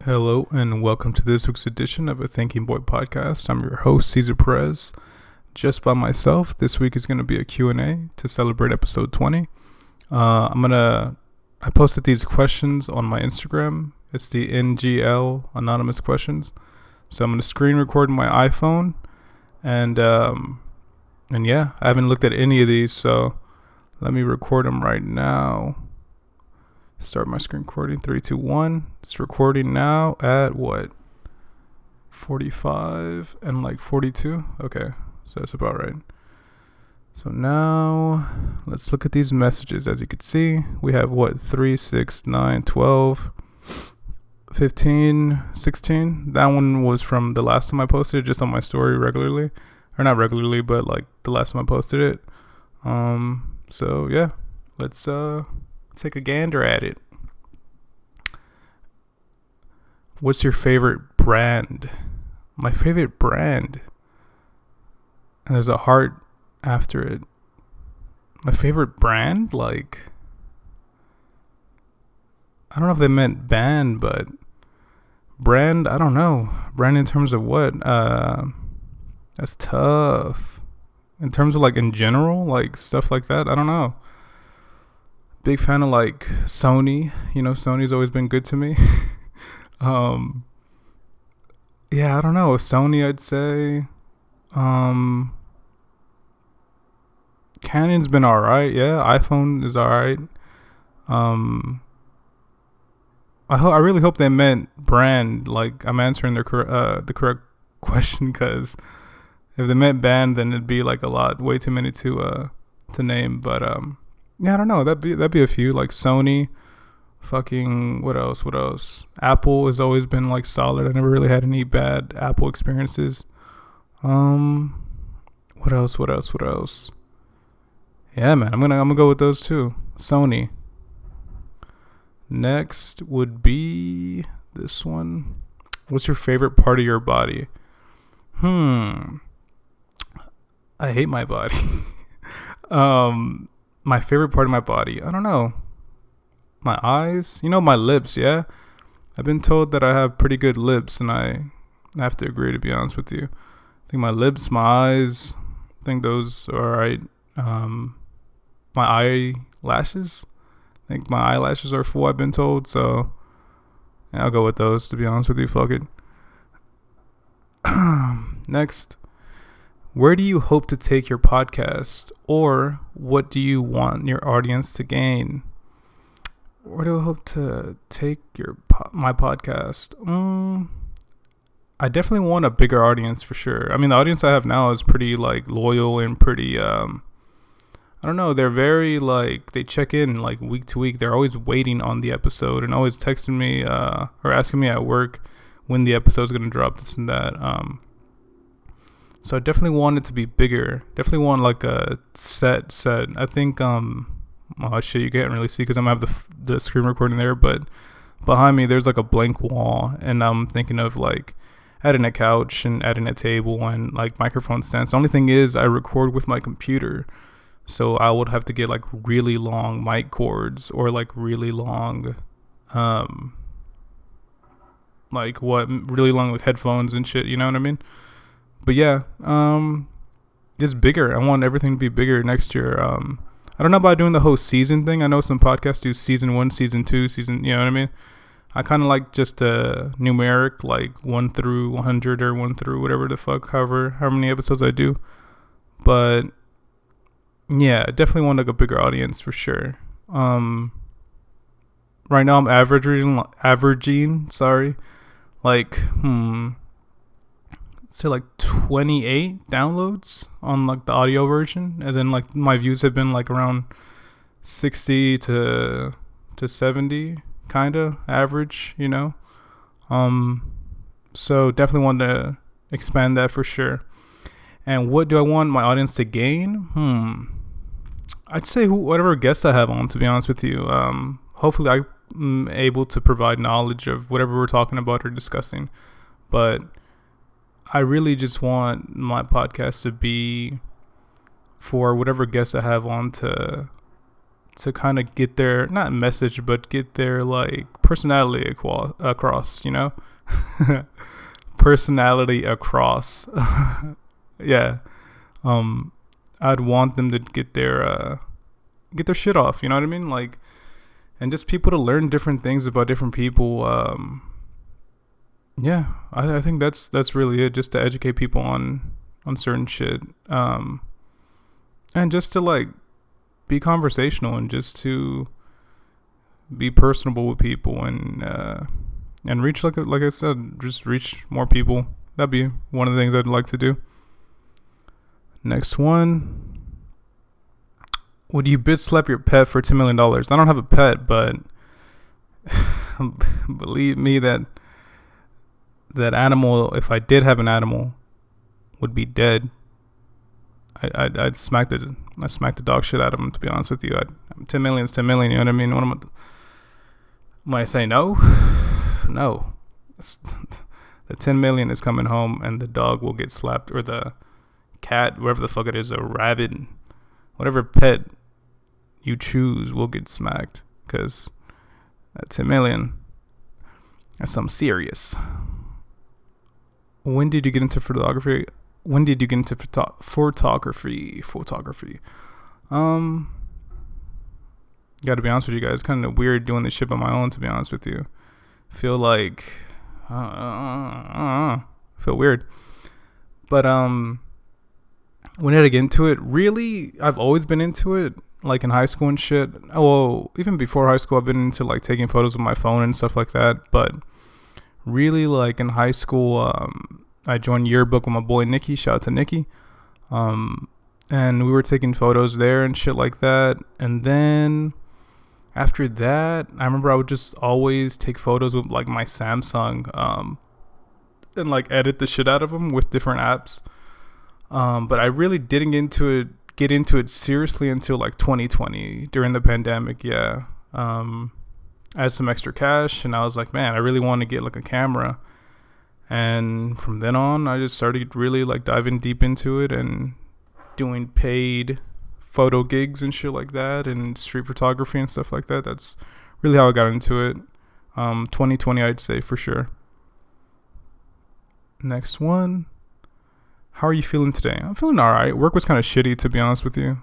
Hello and welcome to this week's edition of a Thinking Boy podcast. I'm your host, Cesar Perez, just by myself. This week is going to be a Q&A to celebrate episode 20. I posted these questions on my Instagram. It's the NGL anonymous questions. So I'm going to screen record my iPhone and yeah, I haven't looked at any of these, so let me record them right now. Start my screen recording. 3, 2, 1. It's recording now at 45 and 42. Okay, so that's about right. So now let's look at these messages. As you can see, we have 3, 6, 9, 12, 15, 16. That one was from the last time I posted it, just on my story regularly, or not regularly, but the last time I posted it. So yeah, let's take a gander at it. What's your favorite brand? My favorite brand. And there's a heart after it. My favorite brand? I don't know if they meant band, but brand, I don't know. Brand in terms of what? That's tough. In terms of in general, stuff like that, I don't know. Big fan of Sony. Sony's always been good to me. Yeah, I don't know. Sony, I'd say. Canon's been alright. Yeah, iPhone is alright. I really hope they meant brand. I'm answering the correct question, because if they meant band, then it'd be way too many to name. But yeah, I don't know. That'd be a few, Sony. Fucking what else? Apple has always been solid. I never really had any bad Apple experiences. What else? Yeah, man, I'm gonna go with those two. Sony. Next would be this one. What's your favorite part of your body? I hate my body. My favorite part of my body, I don't know. My eyes, my lips. Yeah, I've been told that I have pretty good lips, and I have to agree, to be honest with you. I think my lips, my eyes, I think those are alright. My eyelashes, I think my eyelashes are full, I've been told, so yeah, I'll go with those, to be honest with you. Fuck it. Next, where do you hope to take your podcast, or what do you want your audience to gain? Where do I hope to take my podcast? I definitely want a bigger audience, for sure. I mean, the audience I have now is pretty loyal and pretty I don't know, they're very they check in week to week. They're always waiting on the episode and always texting me or asking me at work when the episode's going to drop, this and that. So I definitely want it to be bigger. Definitely want a set. I think oh shit, you can't really see because I'm gonna have the screen recording there, but behind me there's a blank wall, and I'm thinking of adding a couch and adding a table and microphone stands. The only thing is I record with my computer, so I would have to get really long mic cords, or really long really long headphones and shit, you know what I mean? But yeah, it's bigger. I want everything to be bigger next year. I don't know about doing the whole season thing. I know some podcasts do season 1, season 2, you know what I mean? I kind of just a numeric, 1 through 100 or 1 through whatever the fuck, however many episodes I do. But yeah, I definitely want a bigger audience, for sure. Right now I'm averaging, say 28 downloads on the audio version, and then my views have been around 60 to 70, kind of average, so definitely want to expand that, for sure. And what do I want my audience to gain? I'd say whatever guest I have on, to be honest with you. Hopefully I'm able to provide knowledge of whatever we're talking about or discussing, but I really just want my podcast to be for whatever guests I have on to to kind of get their, not message, but get their like personality across, you know? Personality across. Yeah. I'd want them to get their shit off, you know what I mean? Like, and just people to learn different things about different people. Yeah, I think that's really it, just to educate people on certain shit. And just to like be conversational and just to be personable with people and reach, like I said, just reach more people. That'd be one of the things I'd like to do. Next one. Would you bitch slap your pet for $10 million? I don't have a pet, but believe me that animal, if I did have an animal, would be dead. I'd smack the dog shit out of him, to be honest with you. 10 million is 10 million, you know what I mean? What am I say no? No. The 10 million is coming home and the dog will get slapped, or the cat, whatever the fuck it is, a rabbit, whatever pet you choose will get smacked, because that 10 million, that's something serious. When did you get into photography? Photography. Gotta be honest with you guys, kind of weird doing this shit on my own, to be honest with you. Feel like feel weird. But when did I get into it? Really, I've always been into it, like in high school and shit. Oh, well, even before high school, I've been into like taking photos with my phone and stuff like that. But really, like in high school, I joined yearbook with my boy Nicky. Shout out to Nicky. And we were taking photos there and shit like that. And then after that, I remember I would just always take photos with like my Samsung, and like edit the shit out of them with different apps. But I really didn't get into it seriously until like 2020 during the pandemic. Yeah. I had some extra cash and I was like, man, I really want to get like a camera. And from then on, I just started really like diving deep into it and doing paid photo gigs and shit like that, and street photography and stuff like that. That's really how I got into it. 2020, I'd say for sure. Next one. How are you feeling today? I'm feeling alright. Work was kind of shitty, to be honest with you.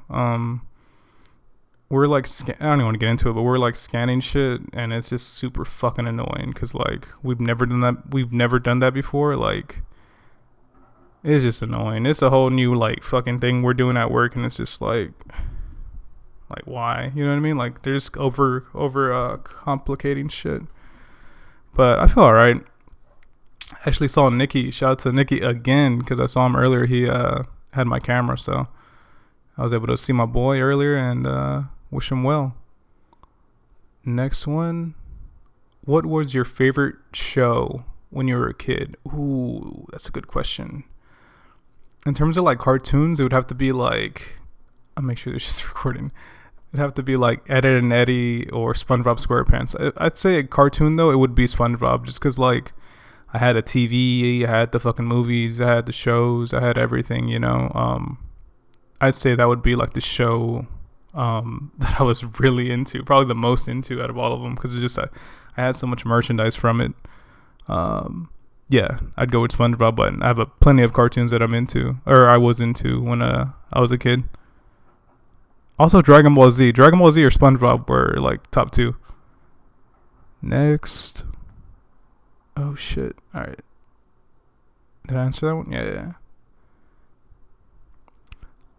We're like, I don't even want to get into it, but we're like scanning shit, and it's just super fucking annoying because like we've never done that before. Like, it's just annoying. It's a whole new like fucking thing we're doing at work, and it's just like why? You know what I mean? Like, they're just over complicating shit. But I feel alright. I actually saw Nicky. Shout out to Nicky again, because I saw him earlier. He had my camera, so I was able to see my boy earlier and wish him well. Next one. What was your favorite show when you were a kid? Ooh, that's a good question. In terms of like cartoons, it would have to be like, I'll make sure this is recording. It'd have to be like Ed, Edd n Eddy or SpongeBob SquarePants. I'd say a cartoon though, it would be SpongeBob, just because like I had a TV, I had the fucking movies, I had the shows, I had everything, you know. I'd say that would be like the show that I was really into, probably the most into out of all of them, because I had so much merchandise from it. Yeah, I'd go with SpongeBob, but I have plenty of cartoons that I'm into, or I was into when I was a kid. Also, Dragon Ball Z or SpongeBob were like top 2. Next. Oh shit! All right. Did I answer that one? Yeah.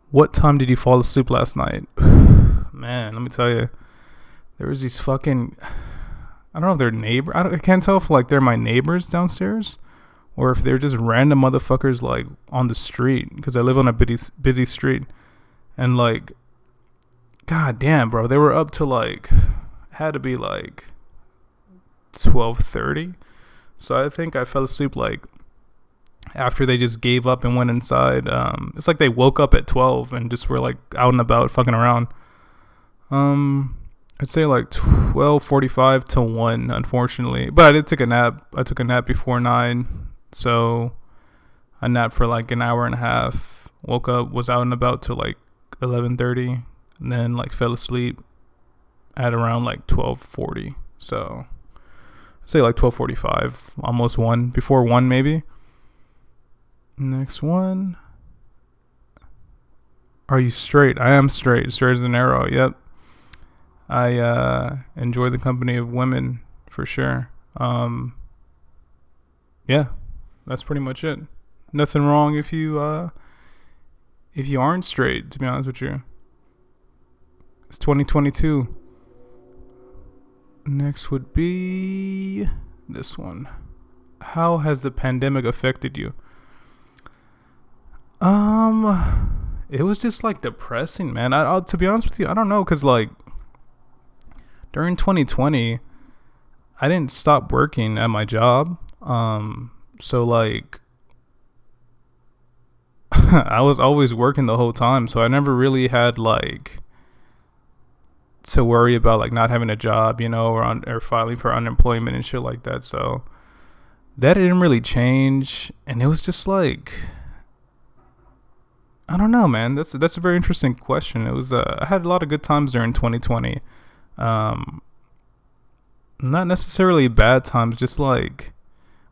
What time did you fall asleep last night? Man, let me tell you. There was these fucking, I don't know if they're neighbors. I can't tell if like they're my neighbors downstairs or if they're just random motherfuckers like on the street, because I live on a busy street. And like, god damn, bro, they were up to like, had to be like 12:30. So I think I fell asleep like after they just gave up and went inside. It's like they woke up at 12 and just were like out and about fucking around. I'd say like 12:45 to 1, unfortunately. But I did take a nap. I took a nap before 9. So I napped for like an hour and a half. Woke up, was out and about till like 11:30, and then like fell asleep at around like 12:40. So I'd say like 12:45, almost 1, before 1 maybe. Next one. Are you straight? I am straight as an arrow. Yep. I enjoy the company of women for sure. Yeah, that's pretty much it. Nothing wrong if you aren't straight, to be honest with you. It's 2022. Next would be this one. How has the pandemic affected you? It was just like depressing, man. I'll to be honest with you, I don't know, cause like during 2020, I didn't stop working at my job. So like I was always working the whole time, so I never really had like to worry about like not having a job, or filing for unemployment and shit like that. So that didn't really change, and it was just like, I don't know, man. That's a very interesting question. It was I had a lot of good times during 2020. Not necessarily bad times, just like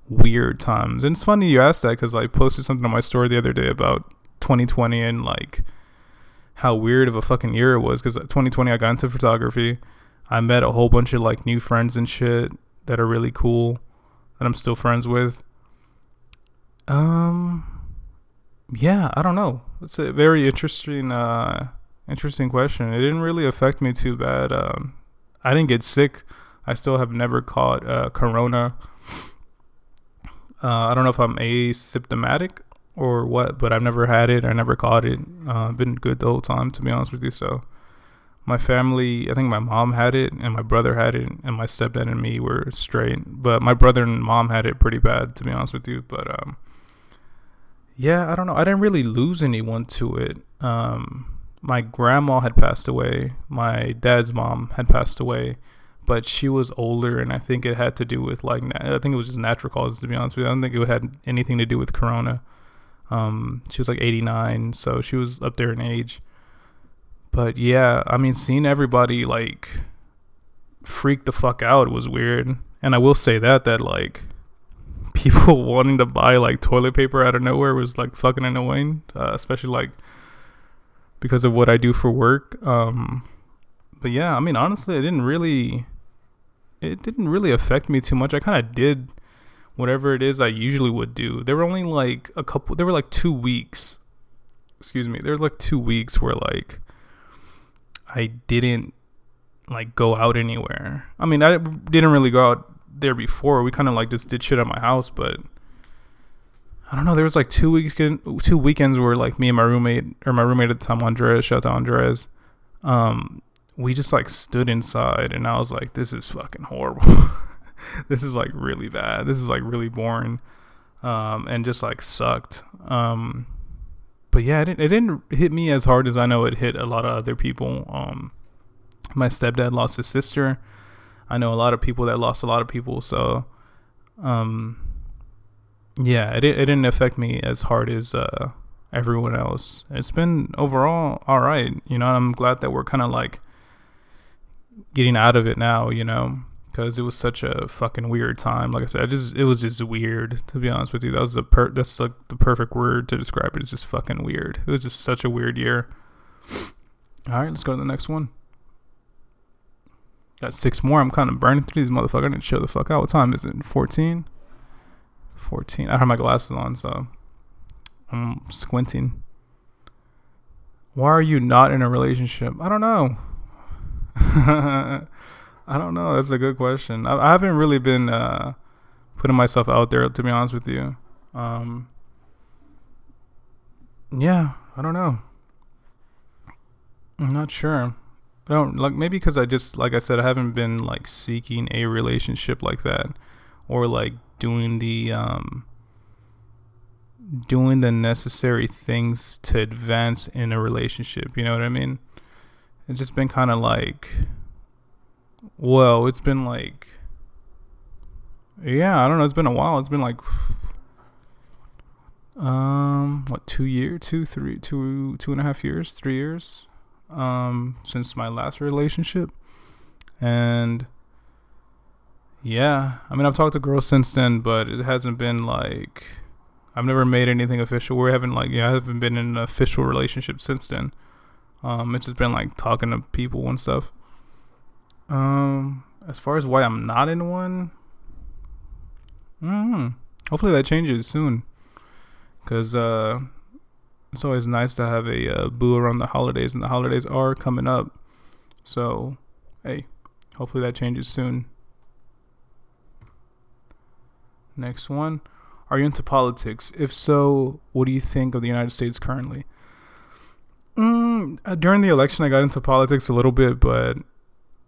weird times. And it's funny you asked that, because I posted something on my story the other day about 2020 and like how weird of a fucking year it was, because 2020 I got into photography. I met a whole bunch of like new friends and shit that are really cool that I'm still friends with. Yeah, I don't know. It's a very interesting question. It didn't really affect me too bad. I didn't get sick. I still have never caught corona. I don't know if I'm asymptomatic or what, but I've never had it. I never caught it. Been good the whole time, to be honest with you. So my family, I think my mom had it and my brother had it, and my stepdad and me were straight. But my brother and mom had it pretty bad, to be honest with you. But yeah, I don't know. I didn't really lose anyone to it. My grandma had passed away. My dad's mom had passed away, but she was older, and I think it had to do with like, I think it was just natural causes, to be honest with you. I don't think it had anything to do with corona. She was like 89, so she was up there in age. But yeah, I mean, seeing everybody like freak the fuck out was weird. And I will say that like people wanting to buy like toilet paper out of nowhere was like fucking annoying, especially like because of what I do for work. But yeah, I mean, honestly, it didn't really affect me too much. I kind of did whatever it is I usually would do. There were only like there were like 2 weeks. Excuse me. There were like 2 weeks where like I didn't like go out anywhere. I mean, I didn't really go out there before. We kind of like just did shit at my house, but I don't know. There was like 2 weekends where like me and my roommate at the time, Andres, shout out to Andres, we just like stood inside, and I was like, this is fucking horrible. This is like really bad. This is like really boring, and just like sucked. But yeah, it didn't hit me as hard as I know it hit a lot of other people. My stepdad lost his sister. I know a lot of people that lost a lot of people. So, yeah, it didn't affect me as hard as everyone else. It's been overall all right. I'm glad that we're kind of like getting out of it now, because it was such a fucking weird time. Like I said, it was just weird, to be honest with you. That's like the perfect word to describe it. It's just fucking weird. It was just such a weird year. All right, let's go to the next one. Got 6 more. I'm kind of burning through these motherfuckers. I need to chill the fuck out. What time is it? 14? I don't have my glasses on, so I'm squinting. Why are you not in a relationship? I don't know. I don't know. That's a good question. I haven't really been putting myself out there, to be honest with you. Yeah, I don't know. I'm not sure. I don't like, maybe because I just, like I said, I haven't been like seeking a relationship like that, or like doing the necessary things to advance in a relationship. You know what I mean? It's just been kind of like, well, it's been like, yeah, I don't know. It's been a while. It's been like, what, 2 years, 2.5 years, 3 years, since my last relationship. And yeah, I mean, I've talked to girls since then, but it hasn't been like, I've never made anything official. I haven't been in an official relationship since then. It's just been like talking to people and stuff. As far as why I'm not in one, hopefully that changes soon. Cause it's always nice to have a boo around the holidays, and the holidays are coming up. So, hey, hopefully that changes soon. Next one. Are you into politics? If so, what do you think of the United States currently? During the election, I got into politics a little bit, but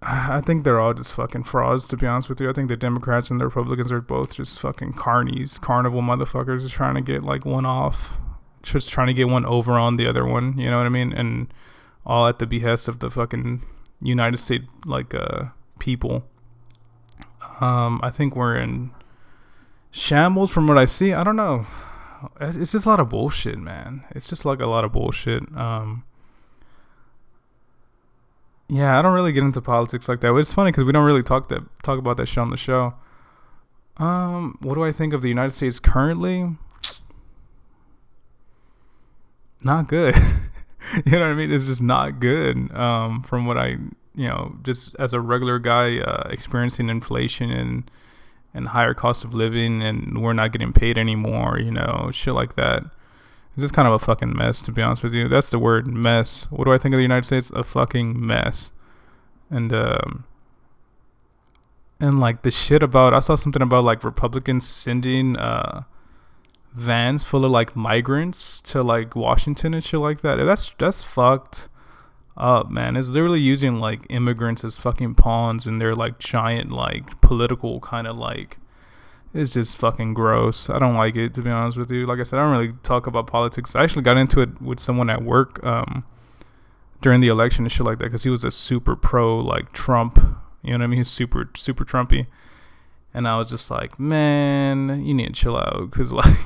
I think they're all just fucking frauds, to be honest with you. I think the Democrats and the Republicans are both just fucking carnival motherfuckers just trying to get like one off. Just trying to get one over on the other one, you know what I mean? And all at the behest of the fucking United States, like, people. I think we're in shambles from what I see. I don't know. It's just a lot of bullshit, man. It's just like a lot of bullshit. Yeah, I don't really get into politics like that. It's funny because we don't really talk about that shit on the show. What do I think of the United States currently? Not good. You know what I mean? It's just not good. From what I, just as a regular guy, experiencing inflation and higher cost of living, and we're not getting paid anymore, shit like that. It's just kind of a fucking mess, to be honest with you. That's the word, mess. What do I think of the United States? A fucking mess. And like the shit about, I saw something about like Republicans sending vans full of like migrants to like Washington and shit like that. That's fucked up, man. It's literally using like immigrants as fucking pawns, and they're like giant like political kind of like, it's just fucking gross. I don't like it, to be honest with you. Like I said, I don't really talk about politics. I actually got into it with someone at work during the election and shit like that, because he was a super pro like Trump, you know what I mean? He's super Trumpy. And I was just like, man, you need to chill out, because like,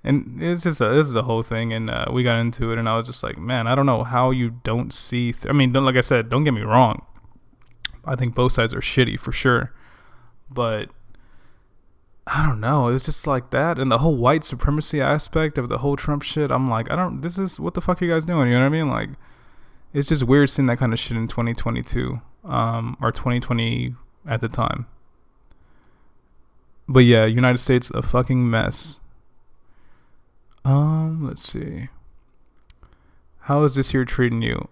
and this is a whole thing, and we got into it, and I was just like, man, I don't know how you don't see. Like I said, don't get me wrong. I think both sides are shitty for sure, but I don't know. It's just like that, and the whole white supremacy aspect of the whole Trump shit. I'm like, this is what the fuck are you guys doing? You know what I mean? Like, it's just weird seeing that kind of shit in 2022, or 2020 at the time. But yeah, United States, a fucking mess. Let's see. How is this year treating you?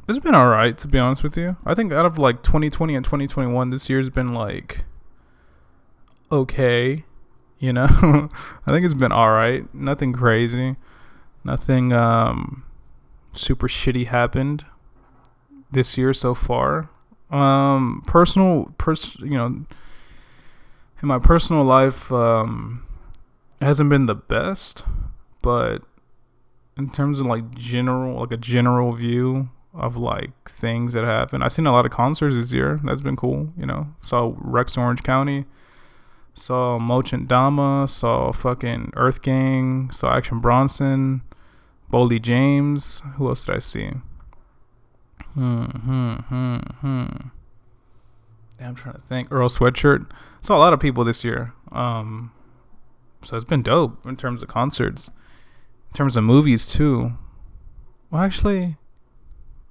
It's been alright, to be honest with you. I think out of like 2020 and 2021, this year's been like okay, I think it's been alright. Nothing crazy. Nothing super shitty happened this year so far. In my personal life, it hasn't been the best, but in terms of like a general view of like things that happen, I've seen a lot of concerts this year. That's been cool. Saw Rex Orange County, saw Mochant Dama, saw fucking Earth Gang, saw Action Bronson, Boldy James. Who else did I see? I'm trying to think. Earl Sweatshirt. Saw a lot of people this year. So it's been dope in terms of concerts. In terms of movies too. Well, actually,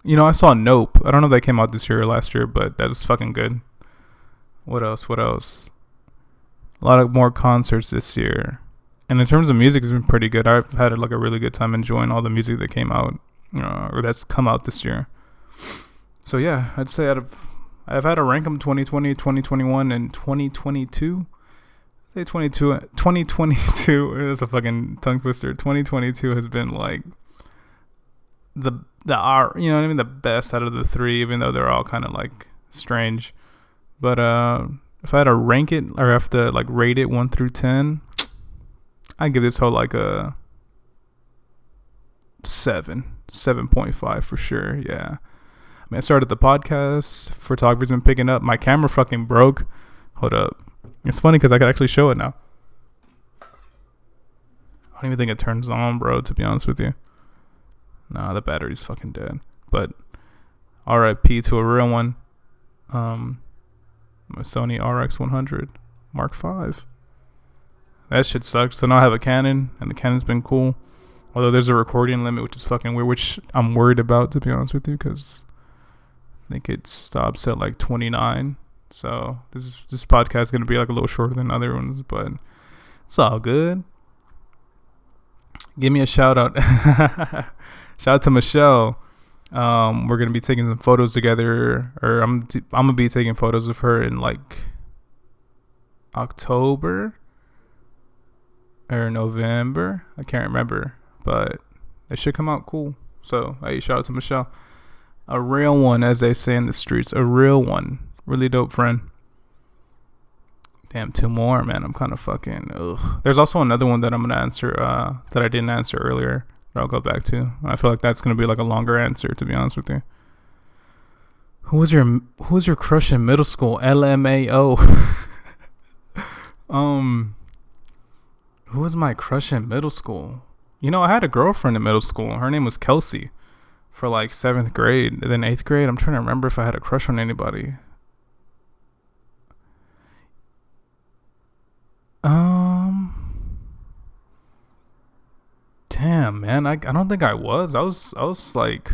I saw Nope. I don't know if that came out this year or last year, but that was fucking good. What else? A lot of more concerts this year. And in terms of music, it's been pretty good. I've had like a really good time enjoying all the music that came out, or that's come out this year. So yeah, I'd say I've had to rank them 2020, 2021, and 2022. Say 2022 is a fucking tongue twister. 2022 has been like the best out of the three, even though they're all kind of like strange. But if I had to rank it, or have to like rate it 1 through 10, I'd give this whole like a 7.5 for sure. Yeah. I started the podcast. Photography's been picking up. My camera fucking broke. Hold up. It's funny because I could actually show it now. I don't even think it turns on, bro, to be honest with you. Nah, the battery's fucking dead. But RIP to a real one. My Sony RX100 Mark V. That shit sucks. So now I have a Canon, and the Canon's been cool. Although there's a recording limit, which is fucking weird, which I'm worried about, to be honest with you, because I think it stops at like 29. So this podcast is gonna be like a little shorter than other ones, but it's all good. Give me a shout out. Shout out to Michelle. We're gonna be taking some photos together, or I'm gonna be taking photos of her in like October or November. I can't remember, but it should come out cool. So hey, shout out to Michelle, a real one, as they say in the streets, a real one, really dope friend. Damn, 2 more, man. I'm kind of fucking. Ugh. There's also another one that I'm gonna answer that I didn't answer earlier. I'll go back to. I feel like that's gonna be like a longer answer, to be honest with you. Who was your crush in middle school? LMAO. Who was my crush in middle school? You know, I had a girlfriend in middle school. Her name was Kelsey, for like 7th grade. And then 8th grade, I'm trying to remember if I had a crush on anybody. Damn, man, I don't think I was. I was like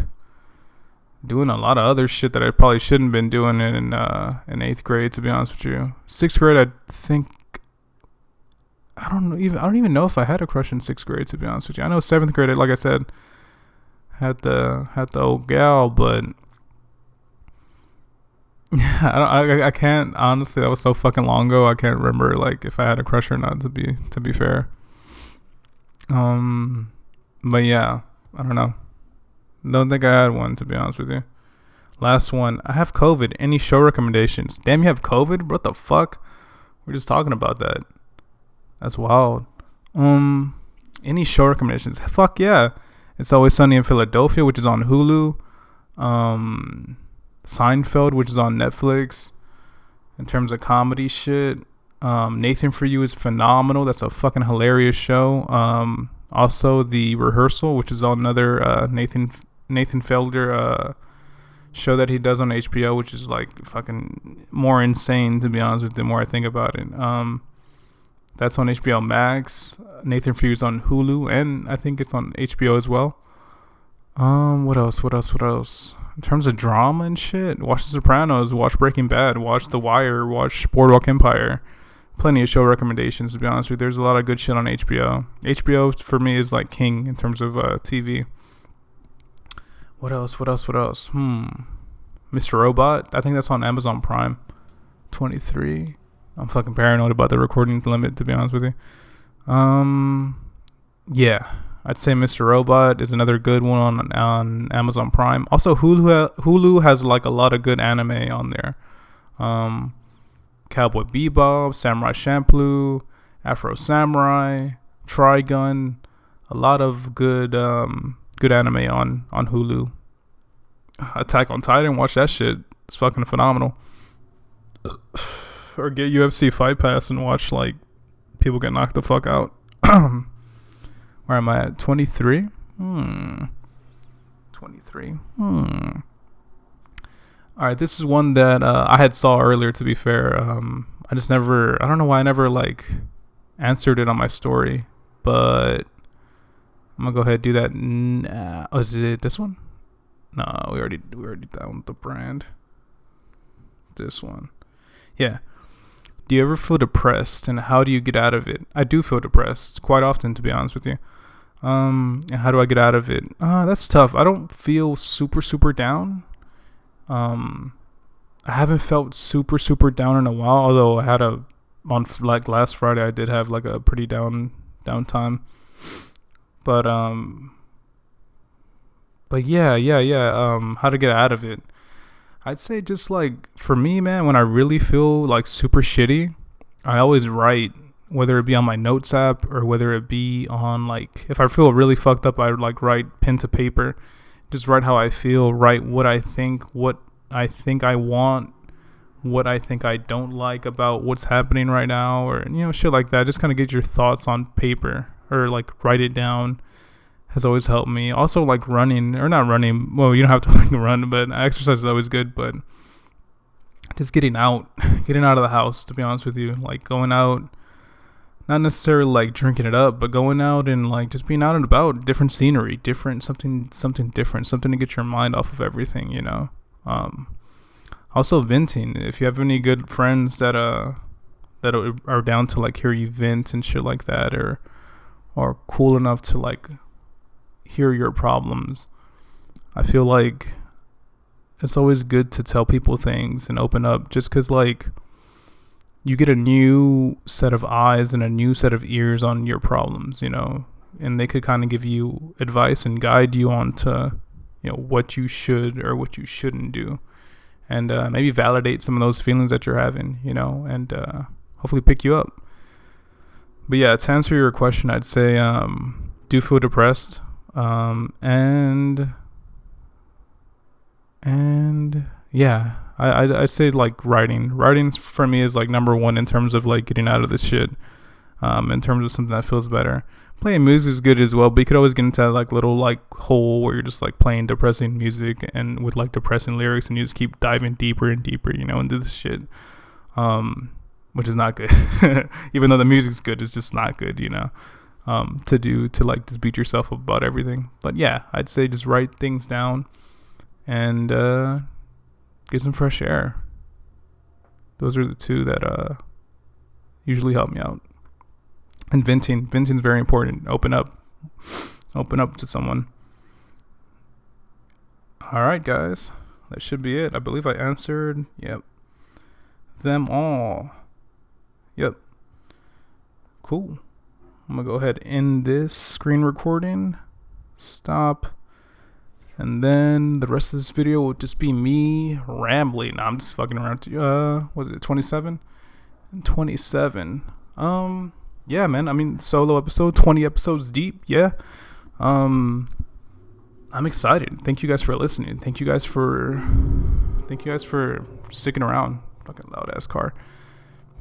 doing a lot of other shit that I probably shouldn't been doing in 8th grade, to be honest with you. 6th grade, I think I don't even know if I had a crush in 6th grade, to be honest with you. I know 7th grade, like I said, had the old gal, but I can't, honestly. That was so fucking long ago. I can't remember like if I had a crush or not. To be fair. But yeah, I don't know. Don't think I had one, to be honest with you. Last one. I have COVID. Any show recommendations? Damn, you have COVID? What the fuck? We're just talking about that. That's wild. Any show recommendations? Fuck yeah. It's Always Sunny in Philadelphia, which is on Hulu. Seinfeld, which is on Netflix. In terms of comedy shit, Nathan For You is phenomenal. That's a fucking hilarious show. Also, The Rehearsal, which is another Nathan Felder show that he does on HBO, which is like fucking more insane, to be honest with you, the more I think about it. That's on HBO Max. Nathan For You is on Hulu, and I think it's on HBO as well. What else? In terms of drama and shit, watch The Sopranos, watch Breaking Bad, watch The Wire, watch Boardwalk Empire. Plenty of show recommendations, to be honest with you. There's a lot of good shit on HBO. HBO for me is like king in terms of TV. What else? Mr. Robot. I think that's on Amazon Prime. 23. I'm fucking paranoid about the recording limit, to be honest with you. Yeah, I'd say Mr. Robot is another good one on Amazon Prime. Also, Hulu has like a lot of good anime on there. Cowboy Bebop, Samurai Champloo, Afro Samurai, Trigun. A lot of good anime on Hulu. Attack on Titan, watch that shit. It's fucking phenomenal. Or get UFC Fight Pass and watch like people get knocked the fuck out. Where am I at? 23? 23. Alright, this is one that I had saw earlier, to be fair. I don't know why I never like answered it on my story, but I'm gonna go ahead and do that. Oh, is it this one? No, we already down the brand. This one. Yeah. Do you ever feel depressed, and how do you get out of it? I do feel depressed quite often, to be honest with you. And how do I get out of it? That's tough. I don't feel super down. I haven't felt super down in a while, although I had on like last Friday I did have like a pretty down time. But yeah. How to get out of it? I'd say just like for me, man, when I really feel like super shitty, I always write, whether it be on my notes app or whether it be on like, if I feel really fucked up, I would like write pen to paper, just write how I feel, write what I think I want, what I think I don't like about what's happening right now, or shit like that. Just kind of get your thoughts on paper or like write it down. has always helped me. Also, like running, or not running. Well, you don't have to like run, but exercise is always good. But just getting out of the house. To be honest with you, like going out, not necessarily like drinking it up, but going out and like just being out and about, different scenery, something different, something to get your mind off of everything, you know. Also venting. If you have any good friends that are down to like hear you vent and shit like that, or cool enough to like hear your problems, I feel like it's always good to tell people things and open up, just because like you get a new set of eyes and a new set of ears on your problems, you know, and they could kind of give you advice and guide you on to, you know, what you should or what you shouldn't do, and maybe validate some of those feelings that you're having, you know, and hopefully pick you up. But yeah, to answer your question, I'd say do feel depressed, and yeah, I'd say like writing for me is like number one in terms of like getting out of this shit, in terms of something that feels better. Playing music is good as well, but you could always get into that like little like hole where you're just like playing depressing music and with like depressing lyrics, and you just keep diving deeper and deeper, you know, into this shit, which is not good. Even though the music's good, it's just not good, you know, to like just beat yourself up about everything. But yeah, I'd say just write things down and get some fresh air. Those are the two that usually help me out. And venting's very important. Open up to someone. All right, guys, that should be it. I believe I answered them all. Yep. Cool. I'm gonna go ahead and end this screen recording. Stop. And then the rest of this video will just be me rambling. No, I'm just fucking around. Was it 27? 27. Yeah, man. I mean, solo episode, 20 episodes deep. Yeah. I'm excited. Thank you guys for listening. Thank you guys for sticking around. Fucking loud ass car.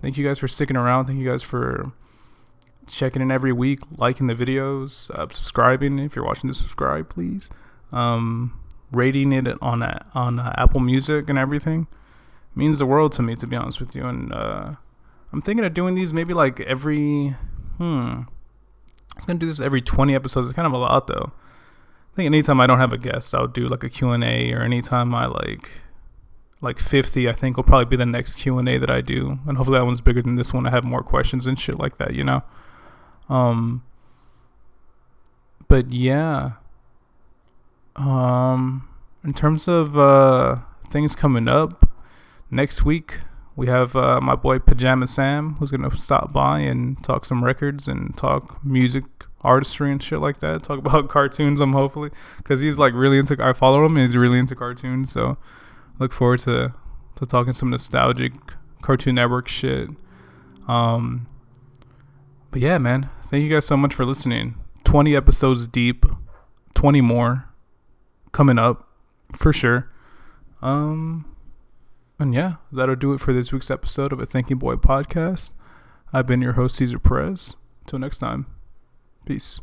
Thank you guys for sticking around. Thank you guys for checking in every week, liking the videos, subscribing. If you're watching this, subscribe, please. Rating it on Apple Music and everything means the world to me, to be honest with you. And I'm thinking of doing these maybe like every I was gonna do this every 20 episodes. It's kind of a lot though. I think anytime I don't have a guest, I'll do like a Q&A, or anytime I like 50, I think will probably be the next Q&A that I do, and hopefully that one's bigger than this one. I have more questions and shit like that, you know. But yeah, in terms of things coming up next week, we have my boy Pajama Sam, who's gonna stop by and talk some records and talk music, artistry and shit like that. Talk about cartoons, hopefully, because he's like really into. I follow him and he's really into cartoons, so look forward to talking some nostalgic Cartoon Network shit. But yeah, man, thank you guys so much for listening. 20 episodes deep, 20 more coming up for sure. And yeah, that'll do it for this week's episode of a Thinking Boy podcast. I've been your host, Cesar Perez. Till next time, peace.